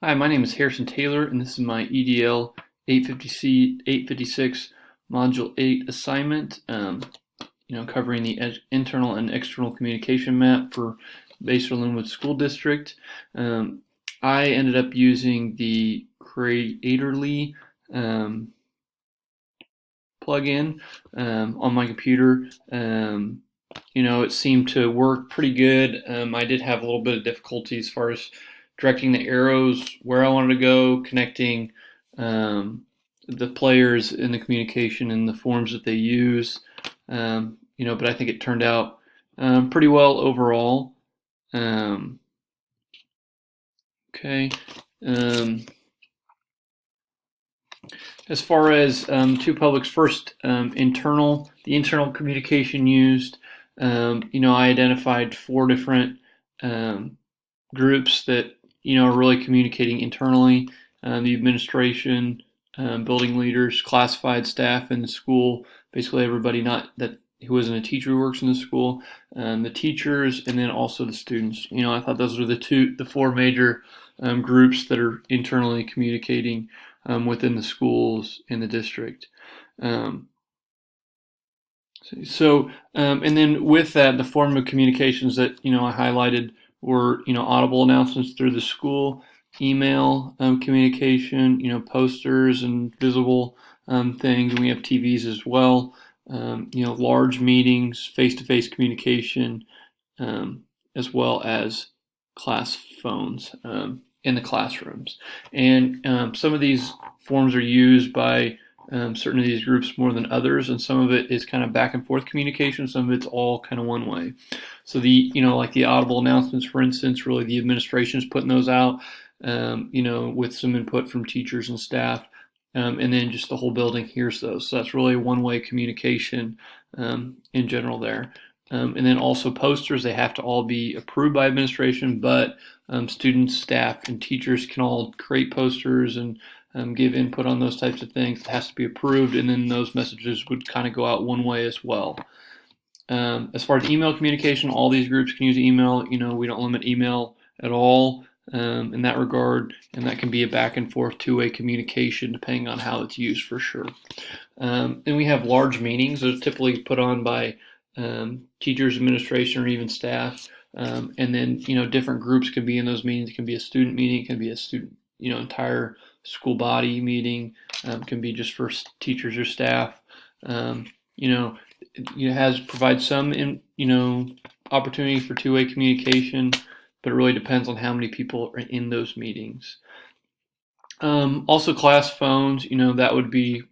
Hi, my name is Harrison Taylor, and this is my EDL 856 Module 8 assignment, covering the internal and external communication map for Basehor Linwood School District. I ended up using the Creatorly plugin on my computer. It seemed to work pretty good. I did have a little bit of difficulty as far as directing the arrows where I wanted to go, connecting the players in the communication and the forms that they use. But I think it turned out pretty well overall. Okay. Um, as far as two publics, first, the internal communication used, I identified four different groups that are really communicating internally: the administration, building leaders, classified staff in the school, basically everybody not that who isn't a teacher who works in the school, the teachers, and then also the students. I thought those were the four major groups that are internally communicating within the schools in the district. Um, and then with that, the form of communications that I highlighted were audible announcements through the school, email communication, posters and visible things, and we have TVs as well. Large meetings, face-to-face communication, as well as class phones in the classrooms. And some of these forms are used by certain of these groups more than others, and some of it is kind of back and forth communication. Some of it's all kind of one way. So like the audible announcements, for instance, really the administration is putting those out, with some input from teachers and staff, and then just the whole building hears those. So that's really a one-way communication in general there. And then also posters, they have to all be approved by administration, but students, staff, and teachers can all create posters and give input on those types of things. It has to be approved, and then those messages would kind of go out one way as well. As far as email communication, all these groups can use email. We don't limit email at all in that regard, and that can be a back and forth two-way communication depending on how it's used for sure. And we have large meetings. Those are typically put on by teachers, administration, or even staff. And then different groups can be in those meetings. It can be a student meeting, it can be a student entire school body meeting, can be just for teachers or staff. Provides some opportunity for two-way communication, but it really depends on how many people are in those meetings. Also class phones, that would be,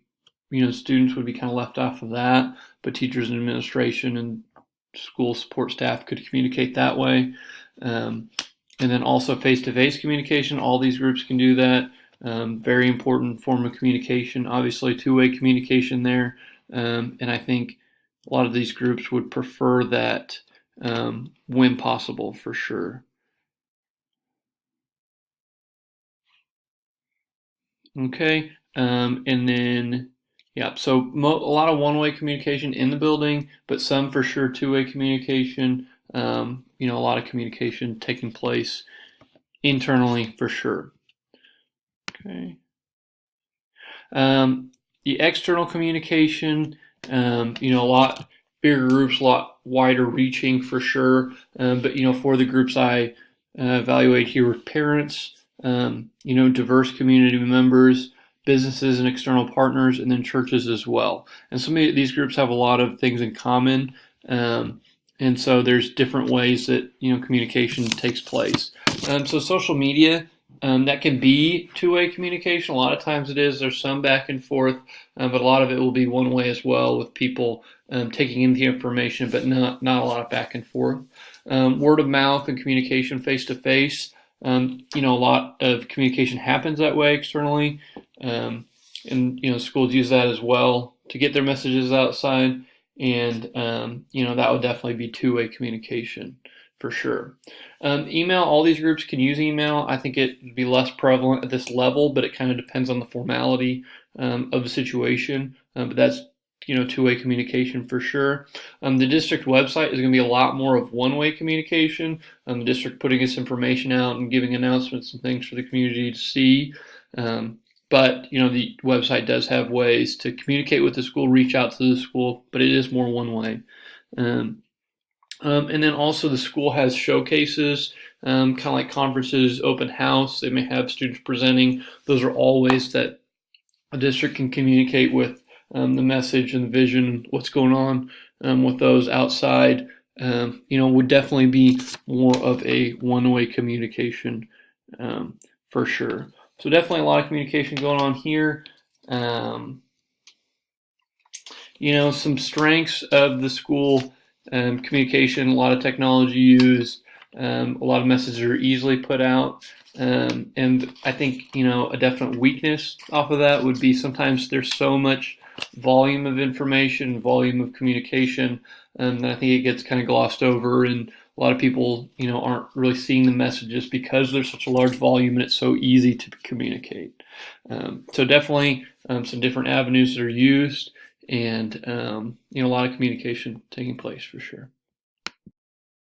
students would be kind of left off of that, but teachers and administration and school support staff could communicate that way. And then also face-to-face communication, all these groups can do that. Very important form of communication, obviously two-way communication there. And I think a lot of these groups would prefer that when possible, for sure. Okay, and then, yeah, so a lot of one-way communication in the building, but some for sure two-way communication. A lot of communication taking place internally for sure. Okay. The external communication, a lot bigger groups, a lot wider reaching for sure. But for the groups I evaluate here with parents, diverse community members, businesses and external partners, and then churches as well. And some of these groups have a lot of things in common. And so there's different ways that communication takes place. So social media, that can be two-way communication. A lot of times it is. There's some back and forth, but a lot of it will be one way as well, with people taking in the information, but not a lot of back and forth. Word of mouth and communication face to face. A lot of communication happens that way externally, and schools use that as well to get their messages outside. And that would definitely be two-way communication for sure. Email, all these groups can use email. I think it would be less prevalent at this level, but it kind of depends on the formality of the situation. But that's two-way communication for sure. The district website is going to be a lot more of one-way communication. The district putting its information out and giving announcements and things for the community to see. But the website does have ways to communicate with the school, reach out to the school, but it is more one way. And then also the school has showcases, kind of like conferences, open house. They may have students presenting. Those are all ways that a district can communicate with the message and the vision, what's going on with those outside. Would definitely be more of a one-way communication for sure. So definitely a lot of communication going on here. Some strengths of the school: communication, a lot of technology used, a lot of messages are easily put out. And I think, a definite weakness off of that would be sometimes there's so much volume of information, volume of communication, that I think it gets kind of glossed over, and a lot of people, aren't really seeing the messages because there's such a large volume and it's so easy to communicate. So definitely some different avenues that are used, and a lot of communication taking place for sure.